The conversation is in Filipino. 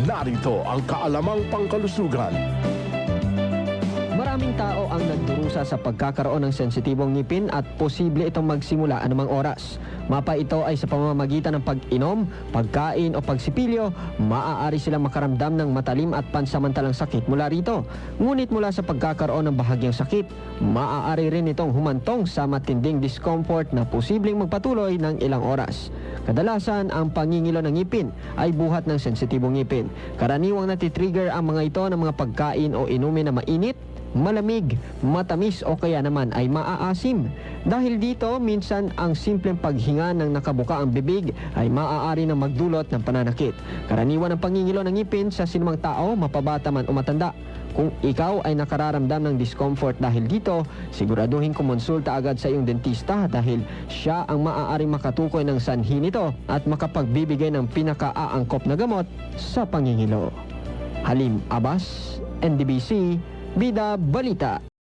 narito ang kaalamang pangkalusugan. Maraming tao ang nagdurusa sa pagkakaroon ng sensitibong ngipin at posible itong magsimula anumang oras. Mapa ito ay sa pamamagitan ng pag-inom, pagkain o pagsipilyo, maaari silang makaramdam ng matalim at pansamantalang sakit mula rito. Ngunit mula sa pagkakaroon ng bahagyang sakit, maaari rin itong humantong sa matinding discomfort na posibleng magpatuloy ng ilang oras. Kadalasan, ang pangingilo ng ngipin ay buhat ng sensitibong ngipin. Karaniwang natitrigger ang mga ito ng mga pagkain o inumin na mainit, malamig, matamis o kaya naman ay maaasim. Dahil dito, minsan ang simpleng paghinga ng nakabuka ang bibig ay maaari na magdulot ng pananakit. Karaniwan ang pangingilo ng ngipin sa sinumang tao, mapabata man o matanda. Kung ikaw ay nakararamdam ng discomfort dahil dito, siguraduhin kumonsulta agad sa iyong dentista dahil siya ang maaaring makatukoy ng sanhi nito at makapagbibigay ng pinakaaangkop na gamot sa pangingilo. Halim Abbas, NDBC, Bida Balita.